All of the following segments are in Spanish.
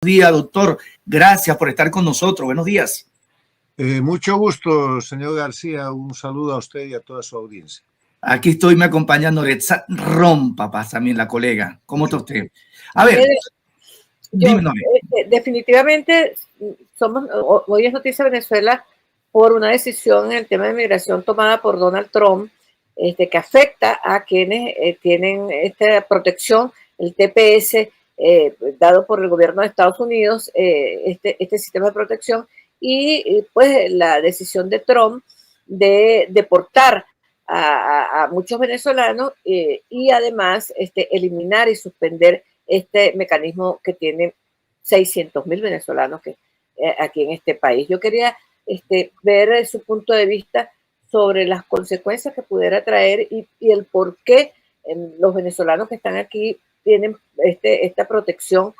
Días, doctor. Gracias por estar con nosotros. Buenos días. Mucho gusto, señor García. Un saludo a usted y a toda su audiencia. Aquí estoy, me acompaña Noretza Rompa, también la colega. ¿Cómo está usted? A ver, dime, definitivamente hoy es noticia Venezuela por una decisión en el tema de migración tomada por Donald Trump, que afecta a quienes tienen esta protección, el TPS, dado por el gobierno de Estados Unidos, este sistema de protección, y pues la decisión de Trump de deportar a muchos venezolanos y además eliminar y suspender este mecanismo que tiene 600.000 venezolanos aquí en este país. Yo quería ver su punto de vista sobre las consecuencias que pudiera traer y el por qué los venezolanos que están aquí tienen esta protección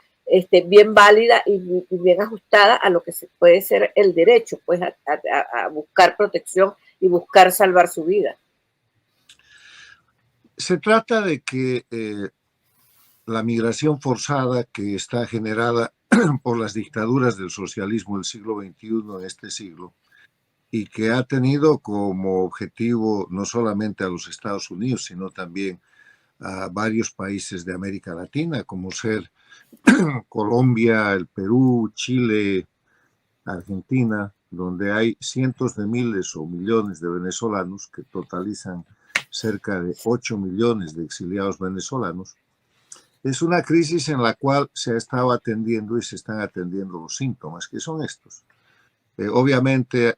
bien válida y bien ajustada a lo que puede ser el derecho, pues a buscar protección y buscar salvar su vida. Se trata de que la migración forzada que está generada por las dictaduras del socialismo del siglo XXI en este siglo y que ha tenido como objetivo no solamente a los Estados Unidos, sino también a varios países de América Latina, como ser Colombia, el Perú, Chile, Argentina, donde hay cientos de miles o millones de venezolanos que totalizan cerca de 8 millones de exiliados venezolanos. Es una crisis en la cual se ha estado atendiendo y se están atendiendo los síntomas, que son estos. Obviamente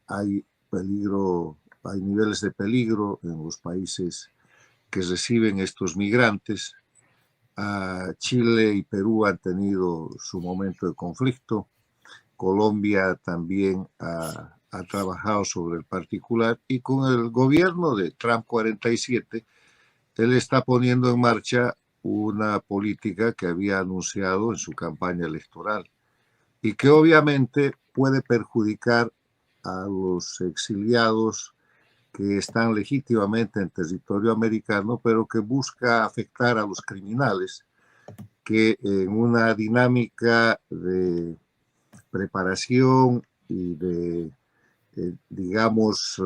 hay peligro, hay niveles de peligro en los países que reciben estos migrantes. Chile y Perú han tenido su momento de conflicto. Colombia también ha trabajado sobre el particular, y con el gobierno de Trump 47, él está poniendo en marcha una política que había anunciado en su campaña electoral y que obviamente puede perjudicar a los exiliados que están legítimamente en territorio americano, pero que busca afectar a los criminales que en una dinámica de preparación y de, digamos,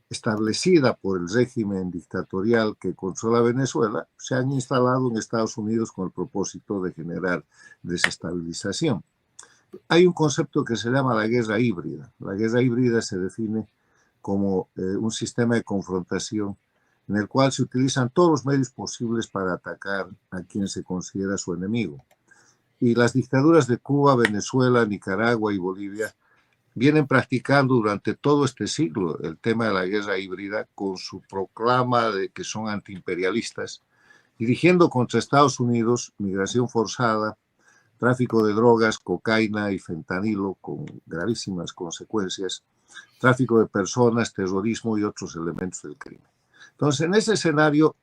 establecida por el régimen dictatorial que controla Venezuela, se han instalado en Estados Unidos con el propósito de generar desestabilización. Hay un concepto que se llama la guerra híbrida. La guerra híbrida se define como un sistema de confrontación en el cual se utilizan todos los medios posibles para atacar a quien se considera su enemigo. Y las dictaduras de Cuba, Venezuela, Nicaragua y Bolivia vienen practicando durante todo este siglo el tema de la guerra híbrida con su proclama de que son antiimperialistas, dirigiendo contra Estados Unidos migración forzada, tráfico de drogas, cocaína y fentanilo con gravísimas consecuencias, tráfico de personas, terrorismo y otros elementos del crimen. Entonces, en ese escenario,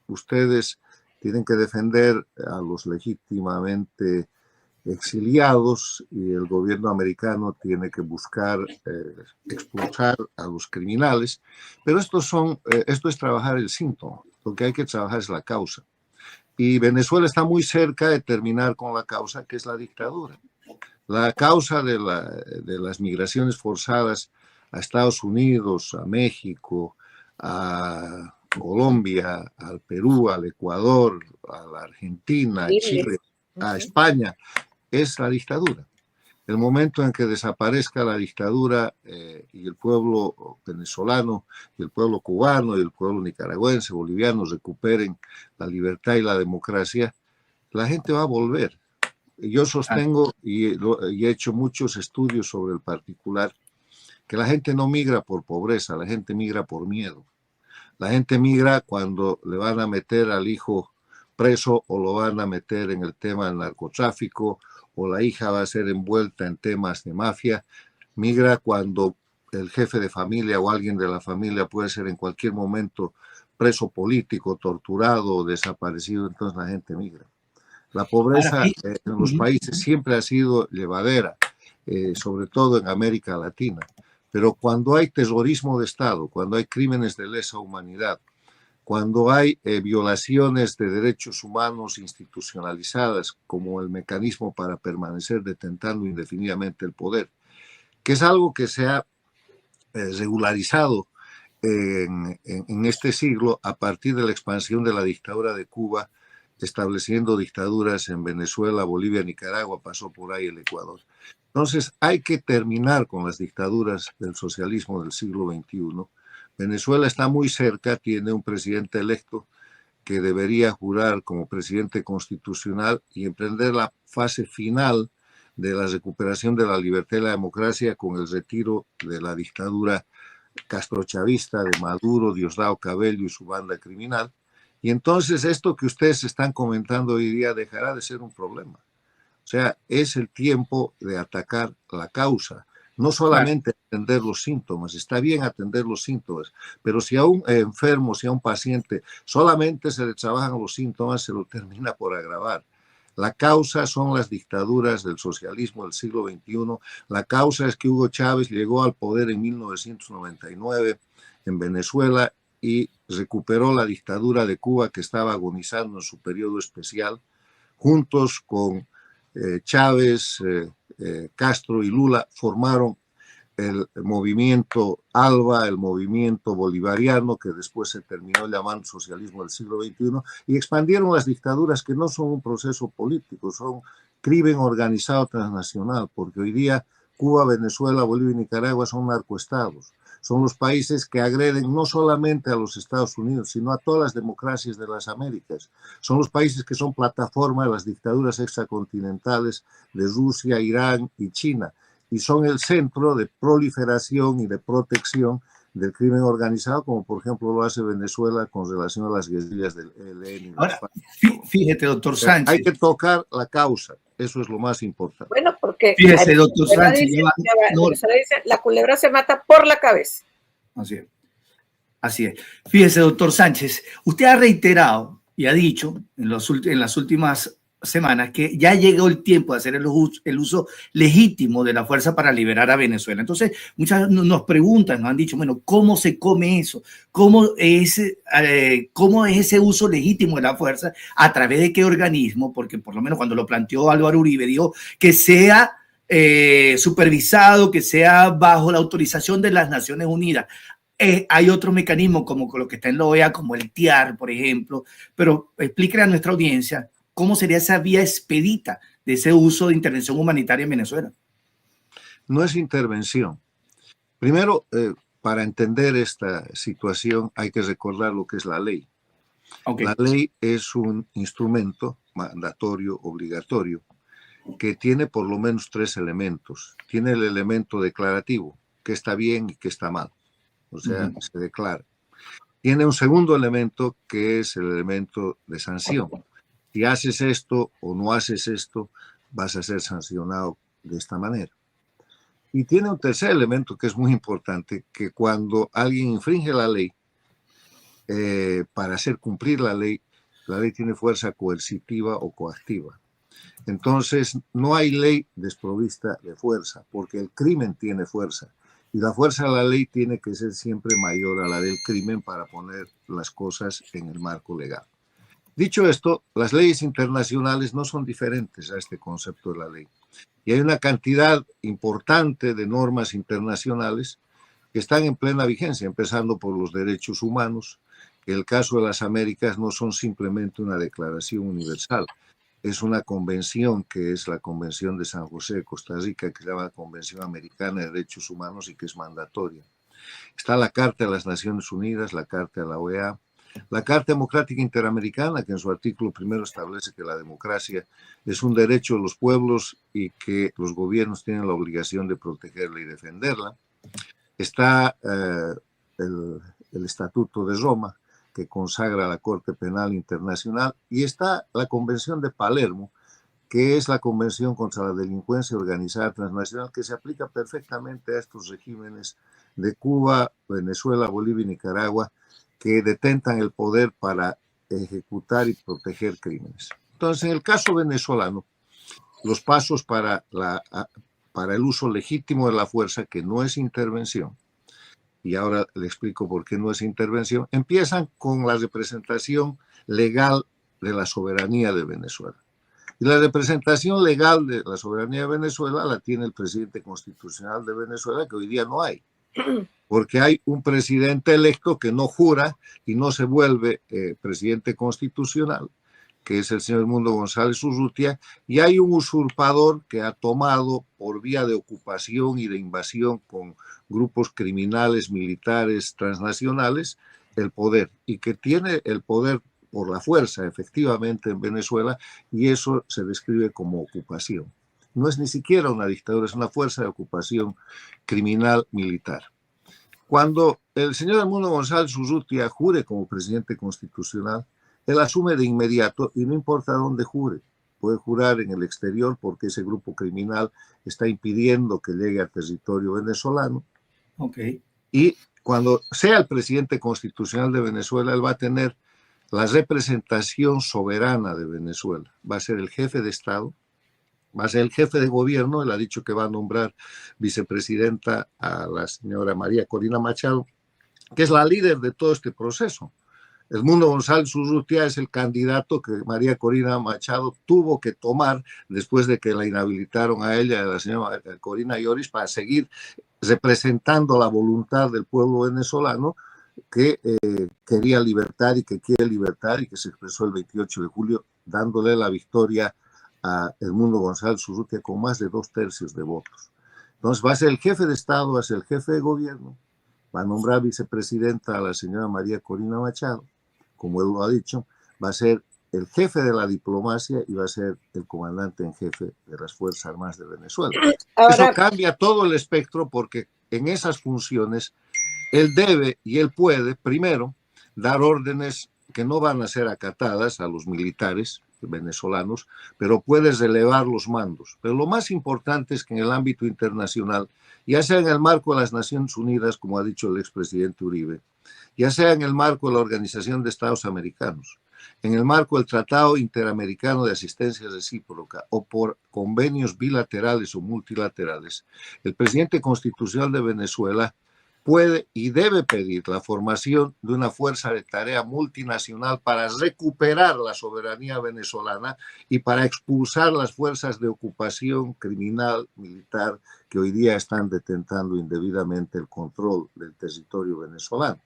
ustedes tienen que defender a los legítimamente exiliados y el gobierno americano tiene que buscar expulsar a los criminales, pero esto es trabajar el síntoma. Lo que hay que trabajar es la causa. Y Venezuela está muy cerca de terminar con la causa, que es la dictadura. La causa de las migraciones forzadas a Estados Unidos, a México, a Colombia, al Perú, al Ecuador, a la Argentina, a Chile, a España, es la dictadura. El momento en que desaparezca la dictadura y el pueblo venezolano, y el pueblo cubano, y el pueblo nicaragüense, boliviano recuperen la libertad y la democracia, la gente va a volver. Yo sostengo y he hecho muchos estudios sobre el particular, que la gente no migra por pobreza, la gente migra por miedo. La gente migra cuando le van a meter al hijo preso o lo van a meter en el tema del narcotráfico, o la hija va a ser envuelta en temas de mafia. Migra cuando el jefe de familia o alguien de la familia puede ser en cualquier momento preso político, torturado o desaparecido, entonces la gente migra. La pobreza en los países siempre ha sido llevadera, sobre todo en América Latina. Pero cuando hay terrorismo de Estado, cuando hay crímenes de lesa humanidad, cuando hay violaciones de derechos humanos institucionalizadas, como el mecanismo para permanecer detentando indefinidamente el poder, que es algo que se ha regularizado en este siglo a partir de la expansión de la dictadura de Cuba, estableciendo dictaduras en Venezuela, Bolivia, Nicaragua, pasó por ahí el Ecuador. Entonces hay que terminar con las dictaduras del socialismo del siglo XXI. Venezuela está muy cerca, tiene un presidente electo que debería jurar como presidente constitucional y emprender la fase final de la recuperación de la libertad y la democracia con el retiro de la dictadura castrochavista de Maduro, Diosdado Cabello y su banda criminal. Y entonces esto que ustedes están comentando hoy día dejará de ser un problema. O sea, es el tiempo de atacar la causa, no solamente atender los síntomas. Está bien atender los síntomas, pero si a un enfermo, si a un paciente solamente se le trabajan los síntomas, se lo termina por agravar. La causa son las dictaduras del socialismo del siglo XXI. La causa es que Hugo Chávez llegó al poder en 1999 en Venezuela y recuperó la dictadura de Cuba que estaba agonizando en su periodo especial, juntos con Chávez, Castro y Lula formaron el movimiento ALBA, el movimiento bolivariano, que después se terminó llamando socialismo del siglo XXI, y expandieron las dictaduras que no son un proceso político, son crimen organizado transnacional, porque hoy día Cuba, Venezuela, Bolivia y Nicaragua son narcoestados. Son los países que agreden no solamente a los Estados Unidos, sino a todas las democracias de las Américas. Son los países que son plataforma de las dictaduras extracontinentales de Rusia, Irán y China. Y son el centro de proliferación y de protección del crimen organizado, como por ejemplo lo hace Venezuela con relación a las guerrillas del ELN. Ahora, fíjate, doctor Sánchez. Hay que tocar la causa, eso es lo más importante. Bueno, porque fíjese, doctor Sánchez, dice, la culebra se mata por la cabeza. Así es. Así es. Fíjese, doctor Sánchez, usted ha reiterado y ha dicho en las últimas semanas que ya llegó el tiempo de hacer el uso legítimo de la fuerza para liberar a Venezuela. Entonces, muchas nos preguntan, nos han dicho, bueno, ¿cómo se come eso? ¿Cómo es ese uso legítimo de la fuerza? ¿A través de qué organismo? Porque por lo menos cuando lo planteó Álvaro Uribe, dijo que sea supervisado, que sea bajo la autorización de las Naciones Unidas. Hay otros mecanismos como lo que está en la OEA, como el TIAR, por ejemplo, pero explíquele a nuestra audiencia ¿cómo sería esa vía expedita de ese uso de intervención humanitaria en Venezuela? No es intervención. Primero, para entender esta situación hay que recordar lo que es la ley. Okay. La ley es un instrumento mandatorio, obligatorio, que tiene por lo menos tres elementos. Tiene el elemento declarativo, que está bien y que está mal. O sea, se declara. Tiene un segundo elemento, que es el elemento de sanción. Si haces esto o no haces esto, vas a ser sancionado de esta manera. Y tiene un tercer elemento que es muy importante, que cuando alguien infringe la ley, para hacer cumplir la ley tiene fuerza coercitiva o coactiva. Entonces, no hay ley desprovista de fuerza, porque el crimen tiene fuerza. Y la fuerza de la ley tiene que ser siempre mayor a la del crimen para poner las cosas en el marco legal. Dicho esto, las leyes internacionales no son diferentes a este concepto de la ley. Y hay una cantidad importante de normas internacionales que están en plena vigencia, empezando por los derechos humanos, que en el caso de las Américas no son simplemente una declaración universal. Es una convención que es la Convención de San José de Costa Rica, que se llama Convención Americana de Derechos Humanos y que es mandatoria. Está la Carta de las Naciones Unidas, la Carta de la OEA, la Carta Democrática Interamericana, que en su artículo primero establece que la democracia es un derecho de los pueblos y que los gobiernos tienen la obligación de protegerla y defenderla. Está el Estatuto de Roma, que consagra la Corte Penal Internacional, y está la Convención de Palermo, que es la Convención contra la Delincuencia Organizada Transnacional, que se aplica perfectamente a estos regímenes de Cuba, Venezuela, Bolivia y Nicaragua, que detentan el poder para ejecutar y proteger crímenes. Entonces, en el caso venezolano, los pasos para el uso legítimo de la fuerza, que no es intervención, y ahora le explico por qué no es intervención, empiezan con la representación legal de la soberanía de Venezuela. Y la representación legal de la soberanía de Venezuela la tiene el presidente constitucional de Venezuela, que hoy día no hay, porque hay un presidente electo que no jura y no se vuelve presidente constitucional, que es el señor Edmundo González Urrutia, y hay un usurpador que ha tomado por vía de ocupación y de invasión con grupos criminales, militares, transnacionales, el poder, y que tiene el poder por la fuerza, efectivamente, en Venezuela, y eso se describe como ocupación. No es ni siquiera una dictadura, es una fuerza de ocupación criminal militar. Cuando el señor Edmundo González Urrutia jure como presidente constitucional, él asume de inmediato, y no importa dónde jure, puede jurar en el exterior porque ese grupo criminal está impidiendo que llegue al territorio venezolano. Okay. Y cuando sea el presidente constitucional de Venezuela, él va a tener la representación soberana de Venezuela. Va a ser el jefe de Estado, va a ser el jefe de gobierno. Él ha dicho que va a nombrar vicepresidenta a la señora María Corina Machado, que es la líder de todo este proceso. Edmundo González Urrutia es el candidato que María Corina Machado tuvo que tomar después de que la inhabilitaron a ella, a la señora Corina Lloris, para seguir representando la voluntad del pueblo venezolano que quería libertad y que quiere libertad, y que se expresó el 28 de julio dándole la victoria a Edmundo González Urrutia con más de 2/3 de votos. Entonces va a ser el jefe de Estado, va a ser el jefe de gobierno, va a nombrar vicepresidenta a la señora María Corina Machado, como él lo ha dicho, va a ser el jefe de la diplomacia y va a ser el comandante en jefe de las Fuerzas Armadas de Venezuela. Ahora, eso cambia todo el espectro, porque en esas funciones él debe y él puede, primero, dar órdenes que no van a ser acatadas a los militares venezolanos, pero puede relevar los mandos. Pero lo más importante es que en el ámbito internacional, ya sea en el marco de las Naciones Unidas, como ha dicho el expresidente Uribe, ya sea en el marco de la Organización de Estados Americanos, en el marco del Tratado Interamericano de Asistencia Recíproca o por convenios bilaterales o multilaterales, el presidente constitucional de Venezuela puede y debe pedir la formación de una fuerza de tarea multinacional para recuperar la soberanía venezolana y para expulsar las fuerzas de ocupación criminal, militar, que hoy día están detentando indebidamente el control del territorio venezolano.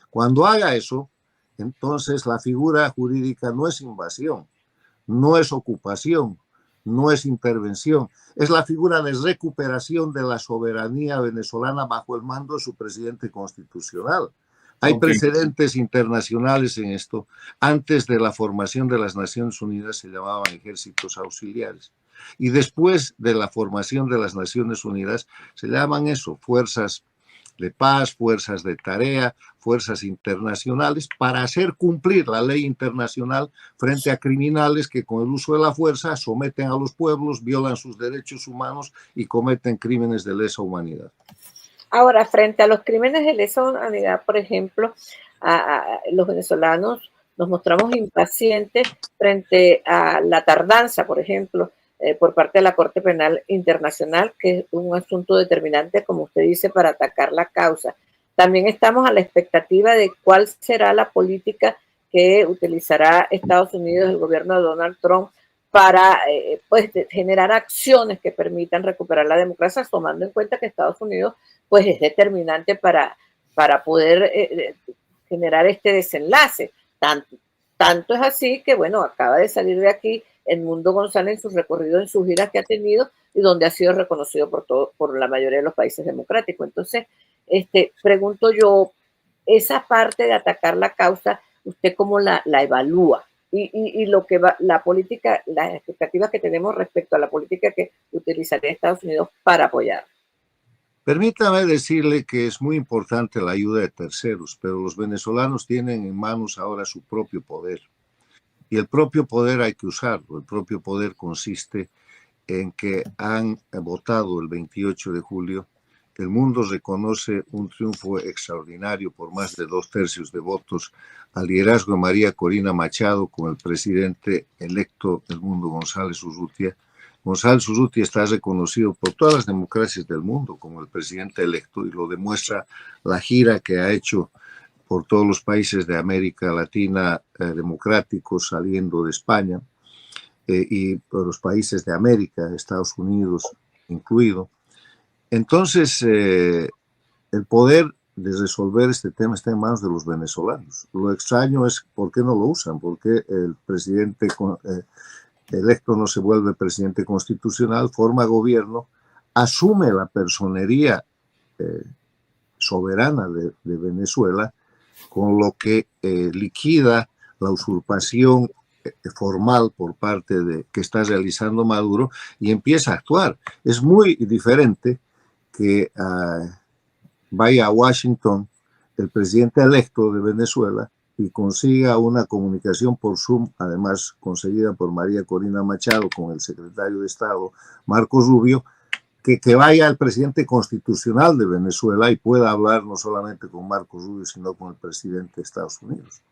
Cuando haga eso, entonces la figura jurídica no es invasión, no es ocupación, no es intervención, es la figura de recuperación de la soberanía venezolana bajo el mando de su presidente constitucional. Hay precedentes internacionales en esto. Antes de la formación de las Naciones Unidas se llamaban ejércitos auxiliares. Y después de la formación de las Naciones Unidas se llaman eso, fuerzas de paz, fuerzas de tarea, fuerzas internacionales, para hacer cumplir la ley internacional frente a criminales que con el uso de la fuerza someten a los pueblos, violan sus derechos humanos y cometen crímenes de lesa humanidad. Ahora, frente a los crímenes de lesa humanidad, por ejemplo, los venezolanos nos mostramos impacientes frente a la tardanza, por ejemplo, por parte de la Corte Penal Internacional, que es un asunto determinante, como usted dice, para atacar la causa. También estamos a la expectativa de cuál será la política que utilizará Estados Unidos, el gobierno de Donald Trump, para pues, generar acciones que permitan recuperar la democracia, tomando en cuenta que Estados Unidos pues, es determinante para poder generar este desenlace. Tanto es así que, bueno, acaba de salir de aquí Edmundo González en su recorrido, en sus giras que ha tenido y donde ha sido reconocido por la mayoría de los países democráticos. Entonces, pregunto yo, esa parte de atacar la causa, ¿usted cómo la evalúa? Y lo que va, la política, las expectativas que tenemos respecto a la política que utilizaría Estados Unidos para apoyar. Permítame decirle que es muy importante la ayuda de terceros, pero los venezolanos tienen en manos ahora su propio poder. Y el propio poder hay que usarlo. El propio poder consiste en que han votado el 28 de julio. El mundo reconoce un triunfo extraordinario por más de 2/3 de votos al liderazgo de María Corina Machado con el presidente electo Edmundo González Urrutia. González Urrutia está reconocido por todas las democracias del mundo como el presidente electo, y lo demuestra la gira que ha hecho por todos los países de América Latina democráticos, saliendo de España, y por los países de América, Estados Unidos incluido. Entonces, el poder de resolver este tema está en manos de los venezolanos. Lo extraño es por qué no lo usan, por qué el presidente electo no se vuelve presidente constitucional, forma gobierno, asume la personería soberana de Venezuela, con lo que liquida la usurpación formal por parte de que está realizando Maduro, y empieza a actuar. Es muy diferente que vaya a Washington el presidente electo de Venezuela y consiga una comunicación por Zoom, además conseguida por María Corina Machado con el secretario de Estado Marco Rubio, que vaya al presidente constitucional de Venezuela y pueda hablar no solamente con Marco Rubio, sino con el presidente de Estados Unidos.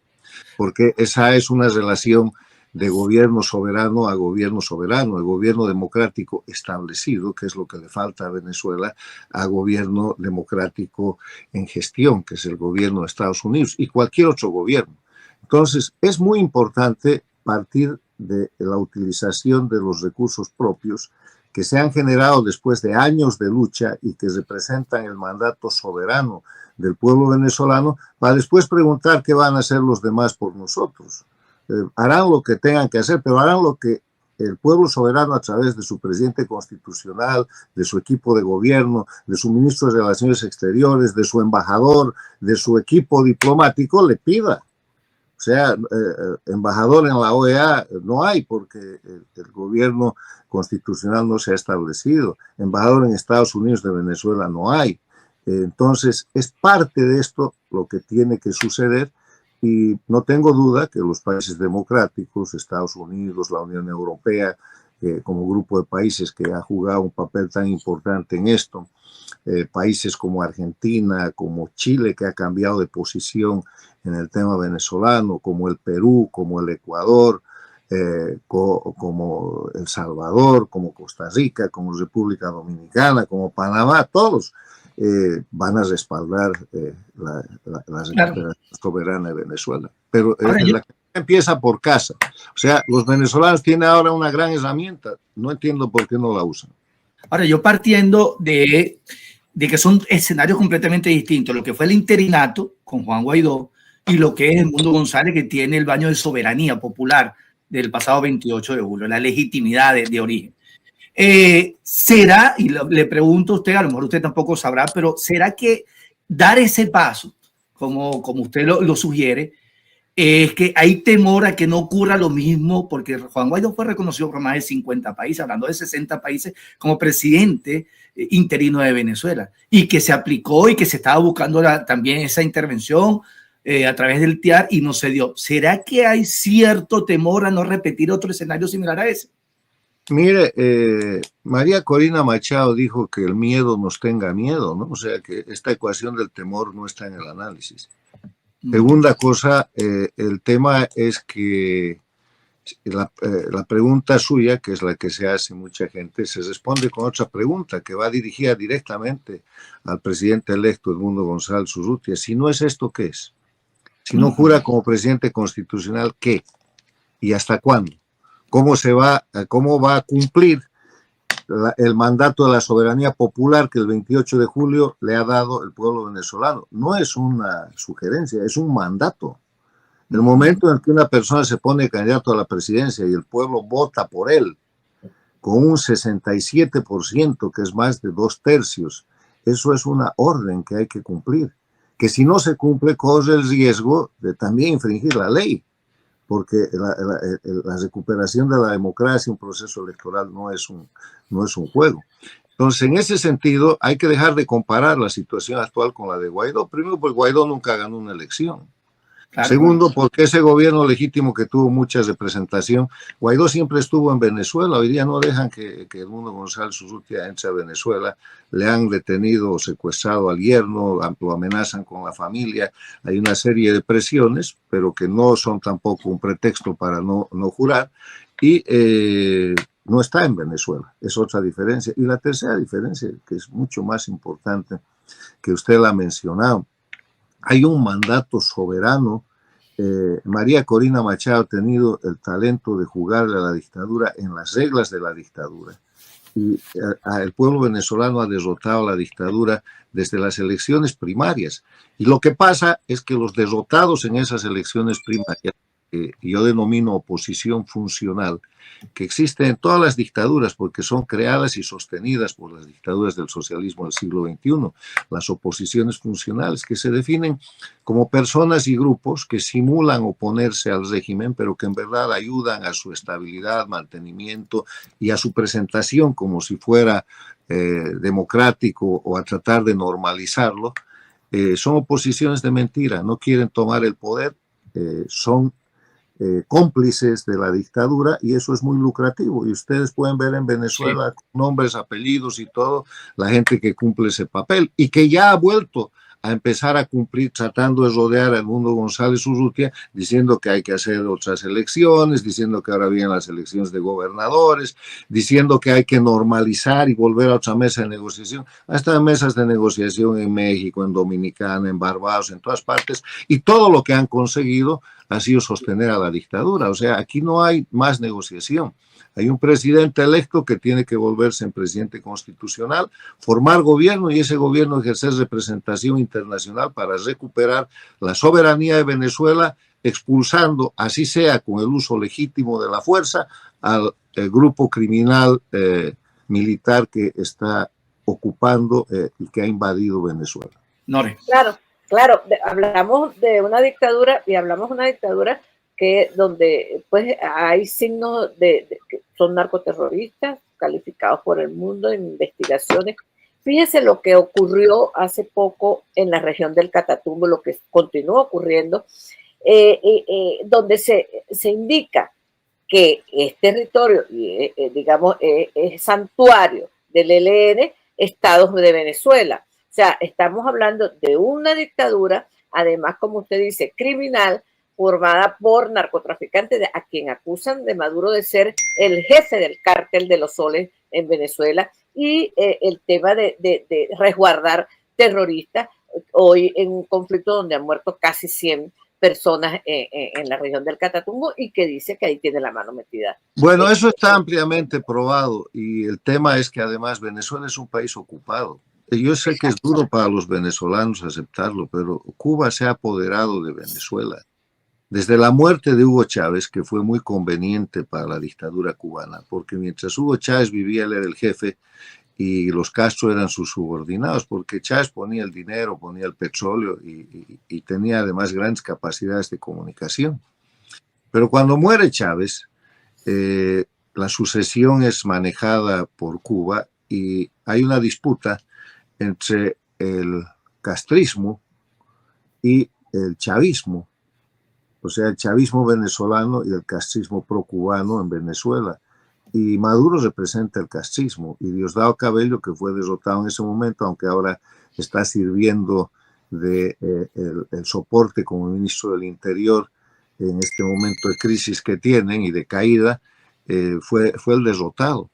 Porque esa es una relación de gobierno soberano a gobierno soberano, de gobierno democrático establecido, que es lo que le falta a Venezuela, a gobierno democrático en gestión, que es el gobierno de Estados Unidos y cualquier otro gobierno. Entonces, es muy importante partir de la utilización de los recursos propios que se han generado después de años de lucha y que representan el mandato soberano del pueblo venezolano, para después preguntar qué van a hacer los demás por nosotros. Harán lo que tengan que hacer, pero harán lo que el pueblo soberano, a través de su presidente constitucional, de su equipo de gobierno, de su ministro de Relaciones Exteriores, de su embajador, de su equipo diplomático, le pida. O sea, embajador en la OEA no hay, porque el gobierno constitucional no se ha establecido. Embajador en Estados Unidos de Venezuela no hay. Entonces, es parte de esto lo que tiene que suceder. Y no tengo duda que los países democráticos, Estados Unidos, la Unión Europea, como grupo de países que ha jugado un papel tan importante en esto, países como Argentina, como Chile, que ha cambiado de posición en el tema venezolano, como el Perú, como el Ecuador, como El Salvador, como Costa Rica, como República Dominicana, como Panamá, todos van a respaldar la recuperación soberana de Venezuela. Pero la que empieza por casa. O sea, los venezolanos tienen ahora una gran herramienta. No entiendo por qué no la usan. Ahora, yo partiendo de que son escenarios completamente distintos, lo que fue el interinato con Juan Guaidó y lo que es Edmundo González, que tiene el baño de soberanía popular del pasado 28 de julio, la legitimidad de origen. ¿Será, y le pregunto a usted, a lo mejor usted tampoco sabrá, pero ¿será que dar ese paso, como usted lo sugiere, es que hay temor a que no ocurra lo mismo? Porque Juan Guaidó fue reconocido por más de 50 países, hablando de 60 países, como presidente interino de Venezuela, y que se aplicó y que se estaba buscando también esa intervención a través del TIAR y no se dio. ¿Será que hay cierto temor a no repetir otro escenario similar a ese? Mire, María Corina Machado dijo que el miedo nos tenga miedo, ¿no? O sea, que esta ecuación del temor no está en el análisis. Segunda cosa, el tema es que la pregunta suya, que es la que se hace mucha gente, se responde con otra pregunta que va dirigida directamente al presidente electo Edmundo González Urrutia. Si no es esto, ¿qué es? Si no jura como presidente constitucional, ¿qué? ¿Y hasta cuándo? ¿Cómo va a cumplir el mandato de la soberanía popular que el 28 de julio le ha dado el pueblo venezolano? No es una sugerencia, es un mandato. En el momento en que una persona se pone candidato a la presidencia y el pueblo vota por él con un 67%, que es más de 2/3, eso es una orden que hay que cumplir. Que si no se cumple, corre el riesgo de también infringir la ley, porque la recuperación de la democracia, un proceso electoral, no es un juego. Entonces, en ese sentido, hay que dejar de comparar la situación actual con la de Guaidó. Primero, porque Guaidó nunca ganó una elección. Claro. Segundo, porque ese gobierno legítimo que tuvo mucha representación, Guaidó siempre estuvo en Venezuela. Hoy día no dejan que Edmundo González Urrutia entre a Venezuela. Le han detenido o secuestrado al yerno, lo amenazan con la familia. Hay una serie de presiones, pero que no son tampoco un pretexto para no jurar. Y no está en Venezuela. Es otra diferencia. Y la tercera diferencia, que es mucho más importante, que usted la ha mencionado, hay un mandato soberano. María Corina Machado ha tenido el talento de jugarle a la dictadura en las reglas de la dictadura. Y el pueblo venezolano ha derrotado a la dictadura desde las elecciones primarias. Y lo que pasa es que los derrotados en esas elecciones primarias, yo denomino oposición funcional, que existe en todas las dictaduras porque son creadas y sostenidas por las dictaduras del socialismo del siglo XXI, las oposiciones funcionales, que se definen como personas y grupos que simulan oponerse al régimen, pero que en verdad ayudan a su estabilidad, mantenimiento y a su presentación como si fuera democrático o a tratar de normalizarlo. Son oposiciones de mentira, no quieren tomar el poder, son cómplices de la dictadura, y eso es muy lucrativo. Y ustedes pueden ver en Venezuela, sí, nombres, apellidos y todo, la gente que cumple ese papel y que ya ha vuelto a empezar a cumplir, tratando de rodear al mundo González Urrutia, diciendo que hay que hacer otras elecciones, diciendo que ahora vienen las elecciones de gobernadores, diciendo que hay que normalizar y volver a otra mesa de negociación, hasta mesas de negociación en México, en Dominicana, en Barbados, en todas partes, y todo lo que han conseguido ha sido sostener a la dictadura. O sea, aquí no hay más negociación. Hay un presidente electo que tiene que volverse en presidente constitucional, formar gobierno y ese gobierno ejercer representación internacional para recuperar la soberanía de Venezuela, expulsando, así sea con el uso legítimo de la fuerza, al grupo criminal militar que está ocupando y que ha invadido Venezuela. Nore. Claro, hablamos de una dictadura y hablamos de una dictadura que donde pues hay signos de que son narcoterroristas calificados por el mundo en investigaciones. Fíjese lo que ocurrió hace poco en la región del Catatumbo, lo que continúa ocurriendo, donde se indica que es territorio, digamos, es santuario del ELN, Estados de Venezuela. O sea, estamos hablando de una dictadura, además, como usted dice, criminal, formada por narcotraficantes, a quien acusan de Maduro de ser el jefe del cártel de los soles en Venezuela, y el tema de resguardar terroristas, hoy en un conflicto donde han muerto casi 100 personas en la región del Catatumbo, y que dice que ahí tiene la mano metida. Bueno, eso está ampliamente probado, y el tema es que además Venezuela es un país ocupado. Yo sé que es duro para los venezolanos aceptarlo, pero Cuba se ha apoderado de Venezuela. Desde la muerte de Hugo Chávez, que fue muy conveniente para la dictadura cubana, porque mientras Hugo Chávez vivía, él era el jefe y los Castro eran sus subordinados, porque Chávez ponía el dinero, ponía el petróleo y tenía además grandes capacidades de comunicación. Pero cuando muere Chávez, la sucesión es manejada por Cuba y hay una disputa entre el castrismo y el chavismo, o sea, el chavismo venezolano y el castrismo pro-cubano en Venezuela. Y Maduro representa el castrismo, y Diosdado Cabello, que fue derrotado en ese momento, aunque ahora está sirviendo de el soporte como ministro del Interior en este momento de crisis que tienen y de caída, fue el derrotado.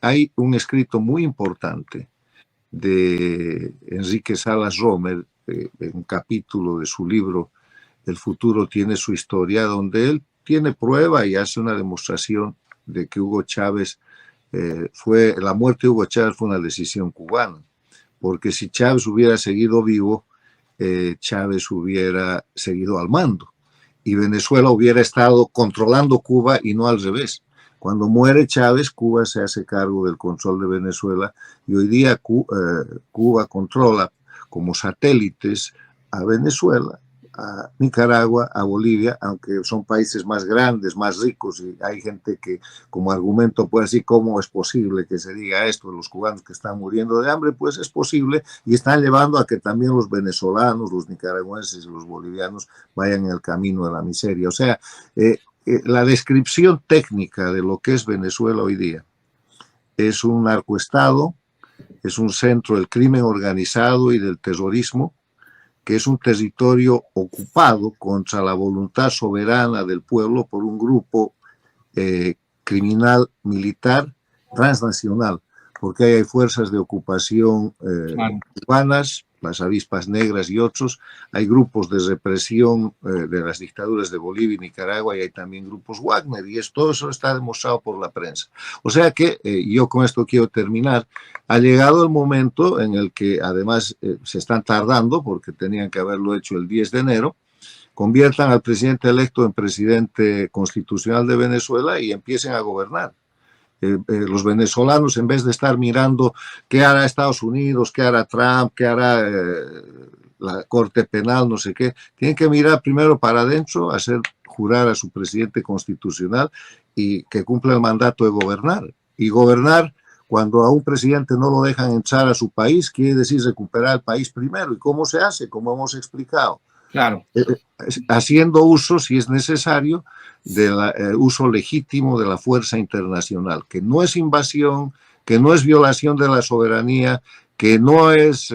Hay un escrito muy importante de Enrique Salas Romer, un capítulo de su libro El futuro tiene su historia, donde él tiene prueba y hace una demostración de que Hugo Chávez la muerte de Hugo Chávez fue una decisión cubana, porque si Chávez hubiera seguido vivo, Chávez hubiera seguido al mando y Venezuela hubiera estado controlando Cuba y no al revés. Cuando muere Chávez, Cuba se hace cargo del control de Venezuela y hoy día Cuba controla como satélites a Venezuela, a Nicaragua, a Bolivia, aunque son países más grandes, más ricos, y hay gente que como argumento puede decir cómo es posible que se diga esto de los cubanos que están muriendo de hambre. Pues es posible, y están llevando a que también los venezolanos, los nicaragüenses y los bolivianos vayan en el camino de la miseria. O sea, la descripción técnica de lo que es Venezuela hoy día es un narcoestado, es un centro del crimen organizado y del terrorismo, que es un territorio ocupado contra la voluntad soberana del pueblo por un grupo criminal militar transnacional, porque hay fuerzas de ocupación Claro. cubanas, las avispas negras y otros, hay grupos de represión de las dictaduras de Bolivia y Nicaragua, y hay también grupos Wagner, y todo eso está demostrado por la prensa. O sea que, yo con esto quiero terminar, ha llegado el momento en el que además se están tardando, porque tenían que haberlo hecho el 10 de enero, conviertan al presidente electo en presidente constitucional de Venezuela y empiecen a gobernar. Los venezolanos, en vez de estar mirando qué hará Estados Unidos, qué hará Trump, qué hará la Corte Penal, no sé qué, tienen que mirar primero para adentro, hacer jurar a su presidente constitucional y que cumpla el mandato de gobernar. Y gobernar, cuando a un presidente no lo dejan entrar a su país, quiere decir recuperar el país primero. ¿Y cómo se hace? Como hemos explicado. Claro. Haciendo uso, si es necesario, del uso legítimo de la fuerza internacional, que no es invasión, que no es violación de la soberanía, que no es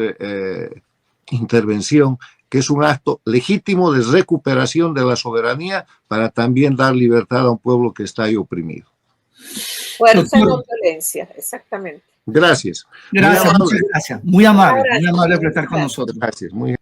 intervención, que es un acto legítimo de recuperación de la soberanía para también dar libertad a un pueblo que está ahí oprimido. Fuerza y no violencia, exactamente. Gracias. Gracias, muchas gracias. Muy amable por estar con nosotros. Gracias, muy